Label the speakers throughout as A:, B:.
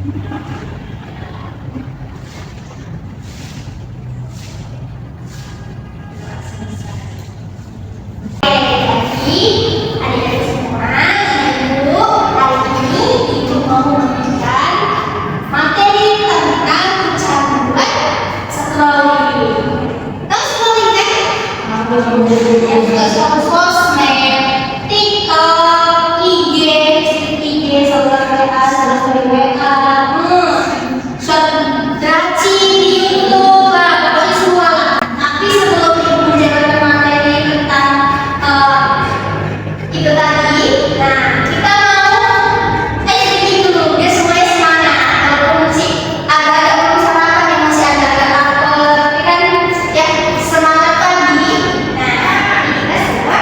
A: Adik-adik semua, Ibu, hari ini Ibu mau memberikan materi tentang cara membuat scrolling. Tahu scrolling kan? Sosmed, TikTok, IG, saluran WA, Draci di YouTube, pokoknya semua. Tapi sebelum Ibu menjabarkan materi tentang itu tadi, nah kita mau sedikit dulu biar semuanya semangat. Walaupun masih agak-agak belum sarapan ya, masih agak-agak lapar, kan ya, semangat pagi. Nah ini kita semua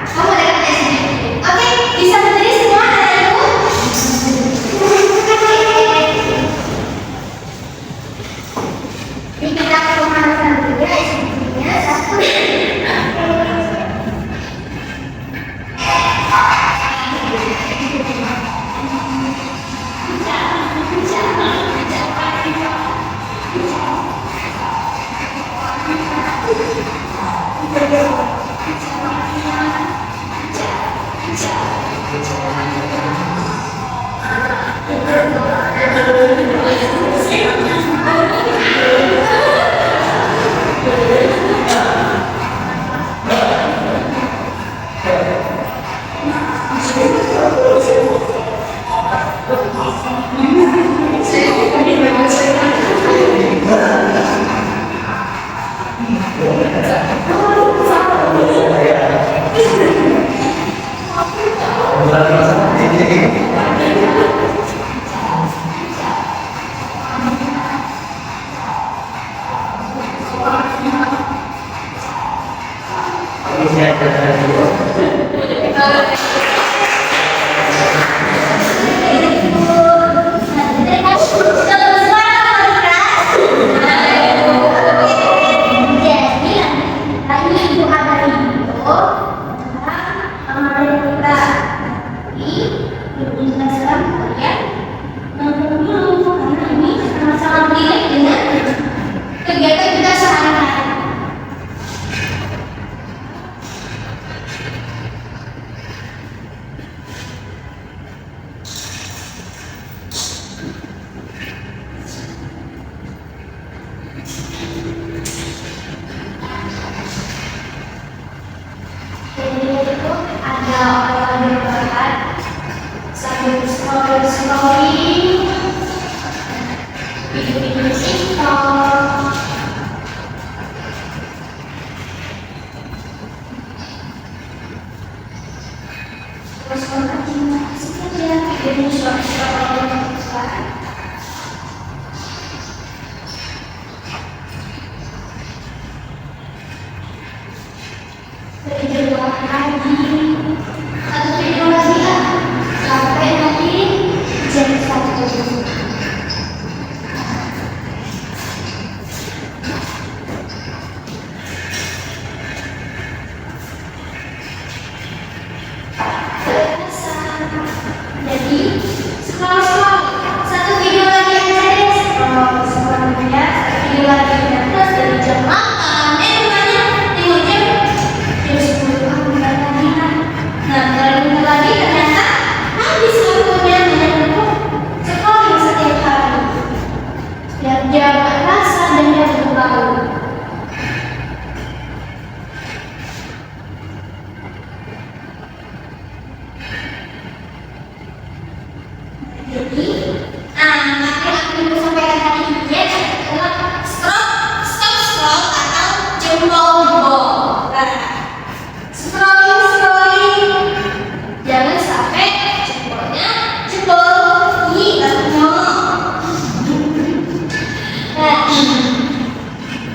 A: kamu ada tes sedikit. Oke, bisa berdiri semua anak ibu. Ini kita pemanasan dulu ya, sedikitnya satu. Kegiatan kita sehari-hari. Jadi itu ada orang-orang yang berbakat sambil scrolling, video-video TikTok. Terus kalau kita saja video scrolling. Video lagi, satu video lagi ya, sampai nanti jam 1. Jadi scroll satu video lagi aja deh, scroll ya, satu video lagi ya, terus dari jam 8 tengok jam 10 aku lagi. Nah kalau lagi ternyata habis waktunya menyambung scrolling setiap hari. Setiap jam rasa dan jam berbau. Jadi, materi yang aku sampaikan hari ini adalah stop scroll atau jempol. Scrolling, jangan sampai jempolnya jebol.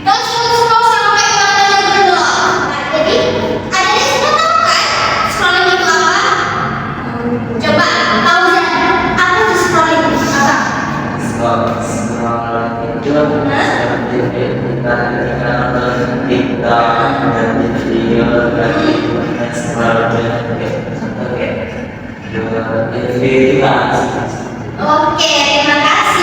A: Terus scroll sampai matanya berdoa. Jadi, ada yang sudah tahu kan scrolling itu apa? Coba tahu ya. Oke, terima kasih.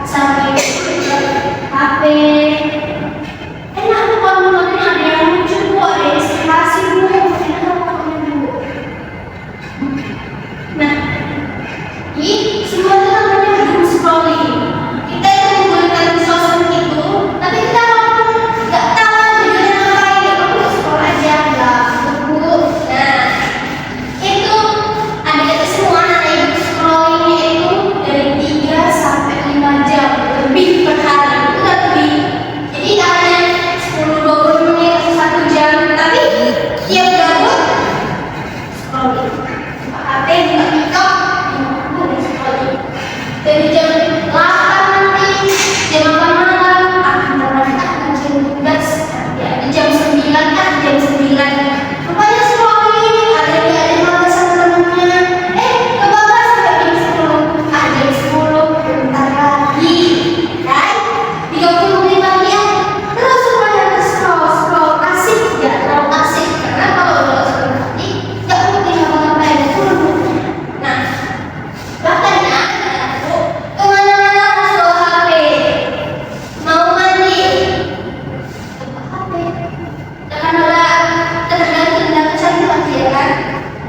A: sampai HP. Enak tuh kalau nontonnya ada yang lucu bu, ada inspirasi bu, enak kalau nontonnya bu. Nah, ini semua itu namanya doom scrolling. Kita itu menggunakan sosmed itu, tapi kita nggak tahu tujuannya ngapain. Ya kamu scroll aja, nggak bu. Nah, itu ada semua namanya doom scrolling itu dari 3 sampai 5 jam lebih per hari. Itu udah lebih. Jadi hanya 10-20 menit atau 1 jam, tapi tiap gabut scrolling. HP juga TikTok, scrolling. Dari jam 8 nanti, jam 8 malam, akan berangkat kerjain tugas. Ya, di jam 9 kan, jam 9. Rupanya scrolling, ada malah sama temennya. Ke bawah sampai jam 10. Jam 10, bentar lagi. Kan? 30 menit lagi ya. Terus rupanya scroll, asik. Ya, terlalu asik. Karena kalau udah scroll nanti, nggak mungkin ngapa-ngapain. Nah, bahkan ya, kemana-mana harus bawa HP. Mau mandi, bawa HP. Jangan udah tergantung kecantikan dia kan.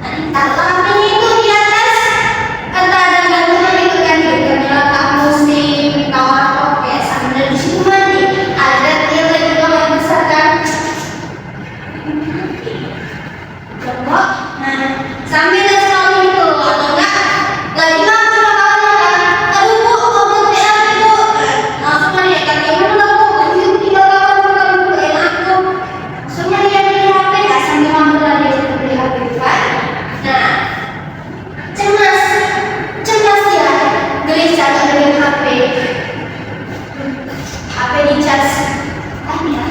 A: Nanti taruh HP itu di atas, entah ada gantungan itu kan, nyalakan musik, tawar oke, sambil di situ mandi. Ada tirai juga yang besar kan. Coba, nah sambil scrolling itu atau enggak lagi makan sama kawannya kan, aduh bu, mau beli lagi bu, langsung aja kan yang mana bu, tinggal kawan bu, enak bu, langsung aja beli HP, nggak sambil mampir lagi beli HP kan. Nah, cemas ya, gelisah dengan HP dicas, ya,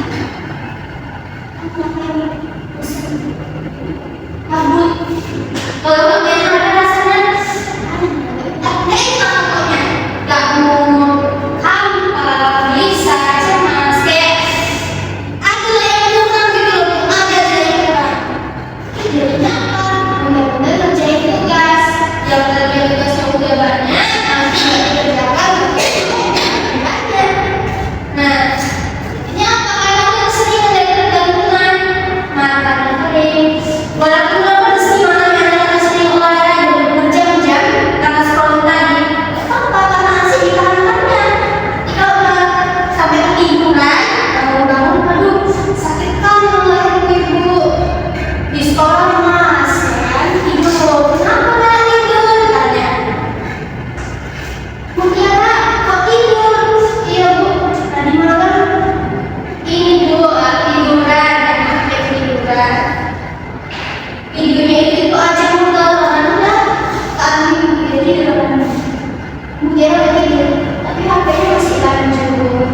A: kabut. Kalau HP ada rasanya, nggak mau hampa, gelisah, cemas, kayak ada yang kurang gitu loh, ada yang kurang. Jadinya apa? Bener-bener ngerjain tugas, yang tadinya tugasnya udah banyak, nanti nggak dikerjakan, banyak. Nah, ini apa? Kayak udah keseringan dari ketergantungan, matanya kering. Walaupun lo bersih matanya karena sering olahraga berjam-jam karena scrolling tadi, nggak apa-apa karena asik di tangannya. Jadi kalau udah sampai ketiduran, bangun-bangun, aduh sakit kan leher ibu. Di sekolah mas, kan tidur. Kenapa nggak tidur? Tanya. Mutiara, kok tidur? Iya bu, tadi malam ini bu, tiduran, sampai tiduran. Videonya itu aja muter, karena kami tidur. Mutiara udah tidur, tapi HP-nya masih lanjut.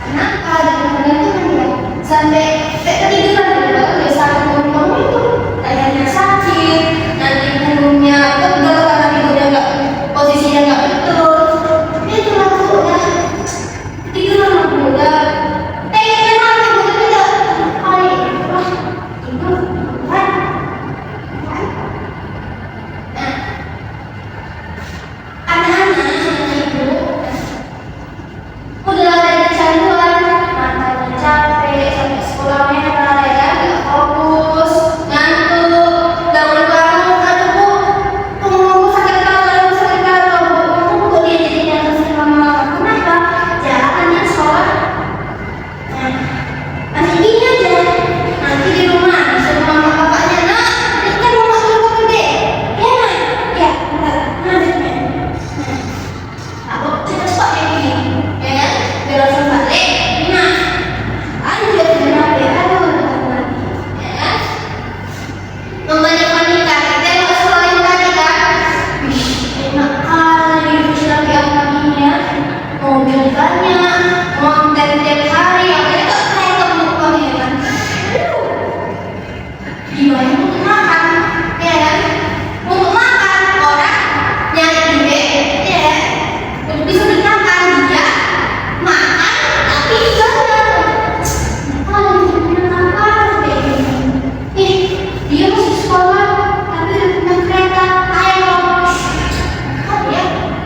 A: Kenapa? Dengan ya, sampai ketiduran gitu, bisa ketemu itu, lehernya sakit, nanti punggungnya pegel karena tidurnya nggak, posisinya nggak betul. Itu aku udah tiduran, aku udah pengen HP udah tidak kali wah tidur kan. Nah, anak-anak itu udah dari kecanduan, matanya capek, sampai sekolah merah, ya kan, nggak fokus, ngantuk, bangun-bangun, aduh bu, punggungku sakit kalau bu, kok dia jadi nangis lama-lama, kenapa? Jangan sholat. Nah, masih gini aja, nanti di rumah disuruh mama bapaknya, nah, ini kan rumah keluarga gede, ya nah, ya, bentar, nah, aku cepat-cepat kayak gini, ya kan? Biar langsung balik. Nah, lanjut dengan HP, aduh, ya kan? Membanding-bandingkan, kita yang scrolling tadi kan, wih, enak kali bisa lagi apa gini ya, mobil banyak, konten tiap hari, akhirnya kok kayak kebukaan ya kan? Gimana untuk makan, ya kan? Untuk makan, orang nyari duit, ya kan? Untuk bisa beli makan, dia makan, tapi jalan. Kalau punya makan, kayak gini. Dia masih sekolah, tapi udah punya kereta, ayo. Kan ya,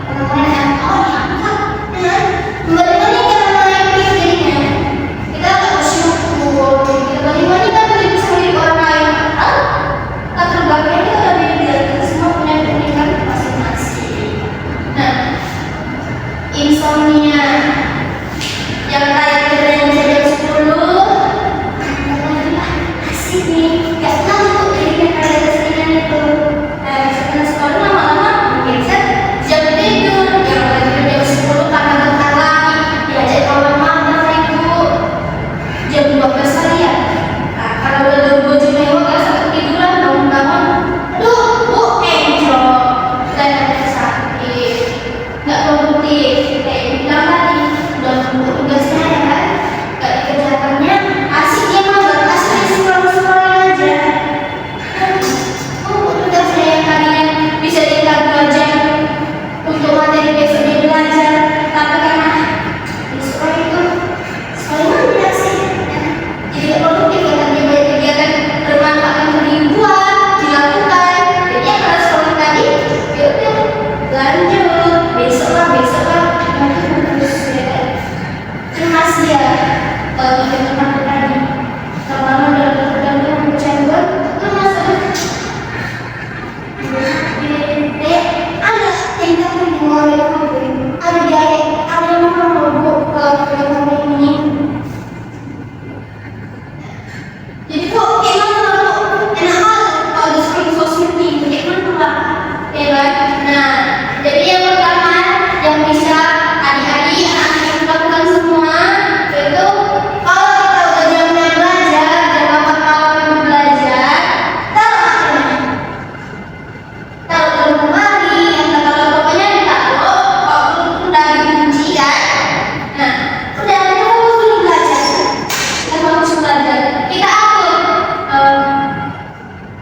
A: orang-orang yang tahu insomnia. Yang terakhir kita bisa jam 10. Asik nih, gak ngantuk jadi kayak keseringan itu. Nah, setelah sekolah lama-lama geser jam tidur. Yang terakhir jam 10 karena bentar lagi diajak kawan makan ibu. Jam 12 kali ya. Nah, kalau udah baju mewah gak sampai tiduran bangun-bangun. Aduh, bu, enjok. Dan ada sakit. Gak produktif. Kayak bilang tadi, udah nunggu tugasnya ya kan. Gak dikerjakannya. Asik ya mah, buat asik scroll-scroll aja. Tugas saya kalian bisa tinggal 2 jam untuk materi besok dia belajar. Tapi karena di scroll itu scroll tidak sih. Jadi gak produktif ya kan, dia banyak kegiatan bermanfaat untuk dibuat, dilakukan. Jadi ya kalau scroll tadi, yaudah lanjut, besok lah, nanti terus ya kan. Terima kasih ya teman-teman tadi. Lama-lama udah bergantung bercandor, lu masuk. Ada tingkat hubungan yang ada biaya, ada yang mau kalau ini. Jadi kok emang enak banget kalau di screen sosmed nih, emang tuh lah, ya kan? Nah, jadi yang pertama yang bisa adik-adik anak-anak lakukan semua itu kalau kita udah jamnya belajar, jam 8 malam belajar, taruh lemari, atau kalau pokoknya ditaruh, kalau udah dikunci kan, nah udah kita fokus belajar, kita atur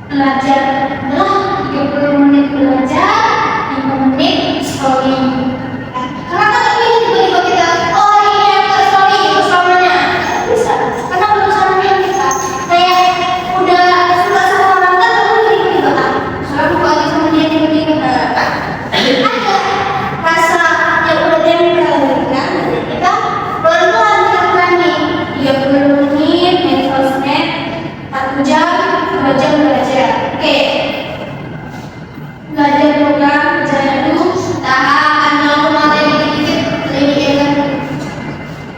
A: belajar adalah 30 menit belajar, 5 menit scrolling. Karena kan ini tiba-tiba kita, oh ini aku scrolling selamanya, nggak bisa. Karena perusahaan kita kayak udah suka sama orang kan, kamu tiba-tiba soalnya buka lagi sama dia tiba-tiba ada rasa yang udah tempel kan. Jadi kita pelan-pelan dilakukan nih 30 menit main sosmed, 1 jam, 2 jam belajar. Oke, belajar program, jalan dulu, tahan, kalau materi dikit-dikit, lebih enak.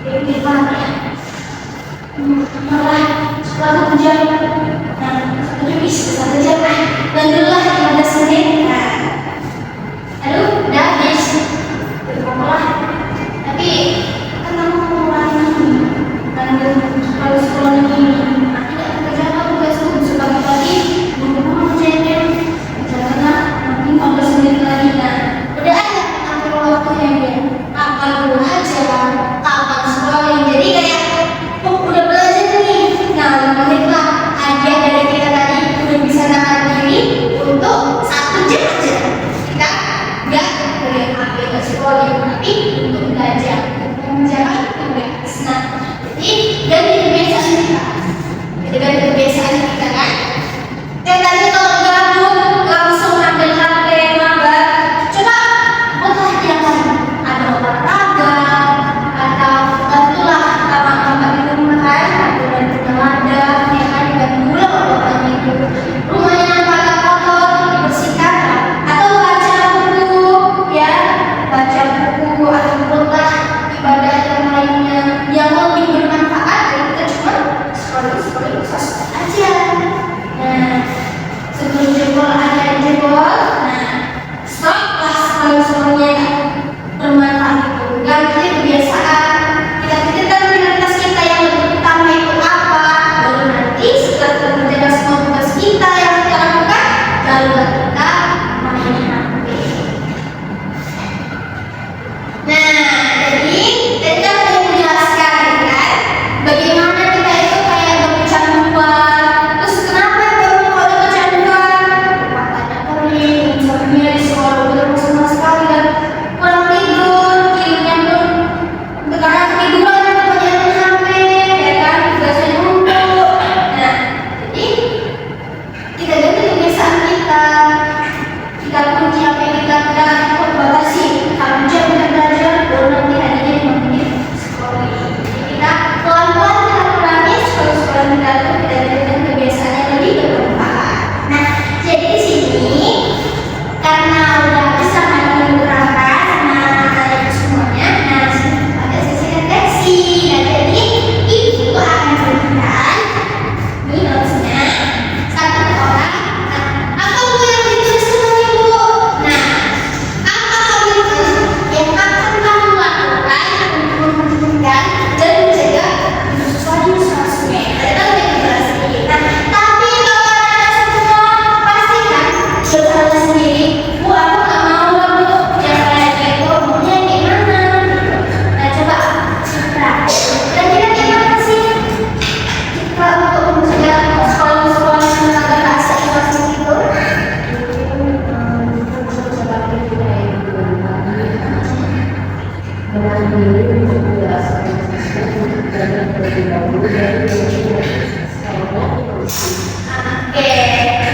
A: Lebih panas. Malah setelah 1 jam, nah 1 bisa 1 jam, bantulah 15 menit. Nah, aduh, udah habis. Berapa tapi kan kamu mau lagi, kalau sekolah ini, nanti nggak kerjaan kamu guys tuh bisa pagi-pagi, nunggu kamu ngerjainnya. Karena nanti 15 menit lagi, nah udah ada atur waktunya dia. Kapan belajar, kapan scrolling. Jadi kayak, oh udah belajar nih, nah 5 menit lah. Hadiah dari kita tadi udah bisa nahan diri untuk 1 jam aja. Kita nggak boleh ambil ke scrolling, tapi untuk belajar, untuk mengerjakan tugas. Nah, jadi ganti kebiasaan kita. Jadi ganti kebiasaan kita kan. Dan tadi kalau gabung langsung ambil HP mabar, coba buatlah yang lain. Ada olahraga atau bantulah tamak-tamak di rumah kan, bantu ladang, ya kan, diganti gula olahraga itu. Rumahnya yang pada kotor dibersihkan, atau baca buku, ya, baca buku atau buatlah ibadah yang lainnya yang lebih bermanfaat dari kita cuma scrolling sosmed aja. Oke,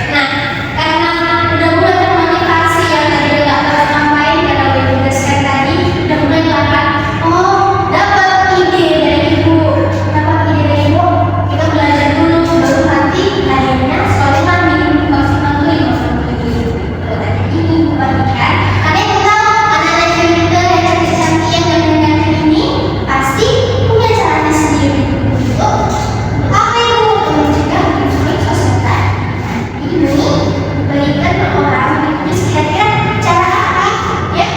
A: nah karena udah mulai termotivasi ya tadi udah pernah ngapain karena udah dijelaskan tadi udah mulai ngelakuin. Oh, dapat ide dari ibu, kita belajar dulu baru nanti akhirnya sekolah maksimal dulu tadi ini bukan kan? Karena yang tahu anak-anak juga yang cantik-cantik yang ganteng-ganteng ini pasti punya caranya sendiri. Apa itu mencegah konflik sosial? Ini berikan orang itu kira-kira cara apa ya?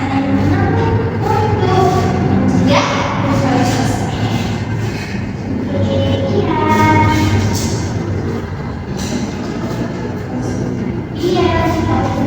A: Yang penting untuk mencegah konflik sosial. Iya, kita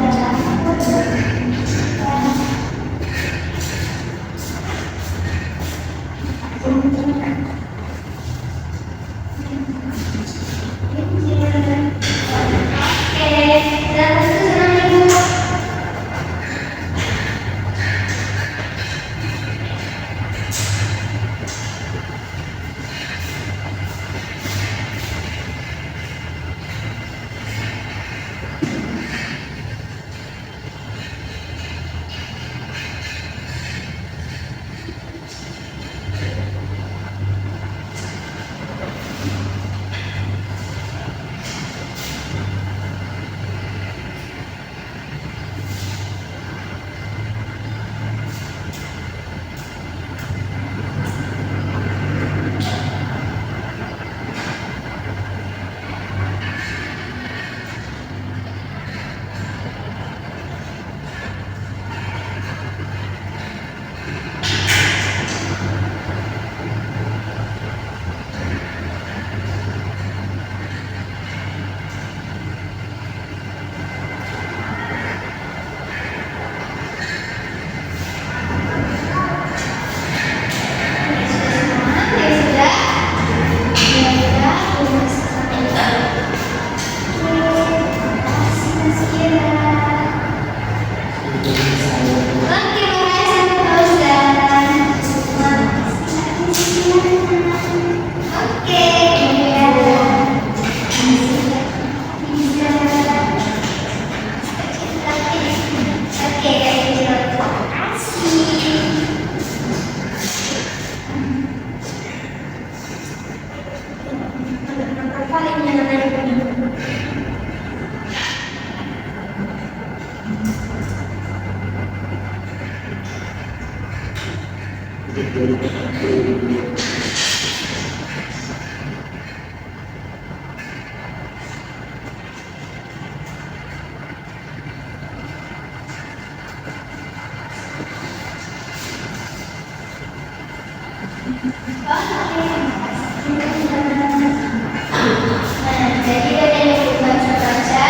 A: jadi dari yang baca-baca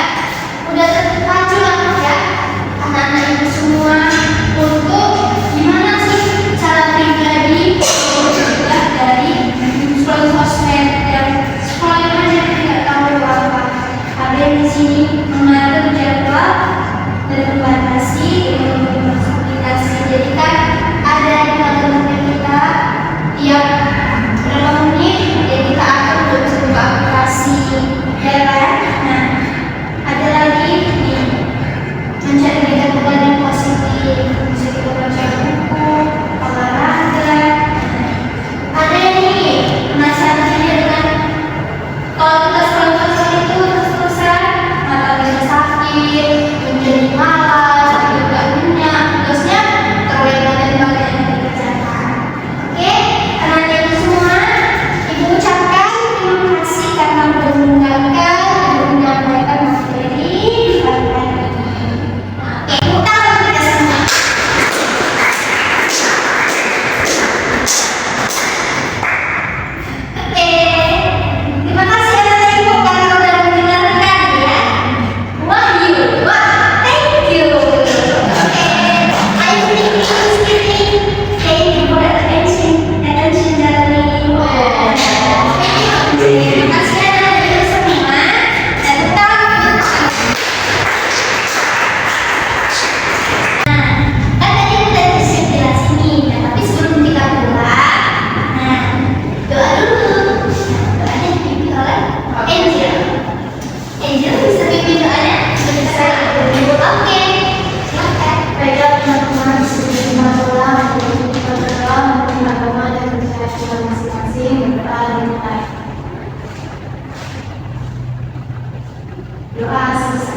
A: udah terpacu lah ya anak-anak itu semua untuk gimana sih cara pribadi juga dari scroll sosmed dan scrolling aja tidak tahu apa. Ada di sini mengatur jadwal dan membatasi aplikasi. Jadi kan ada di kalender kita tiap berapa menit jadi kita atur untuk bisa buka aplikasi ya kan. Nah ada lagi nih mencari kegiatan yang positif. Ah, selesai.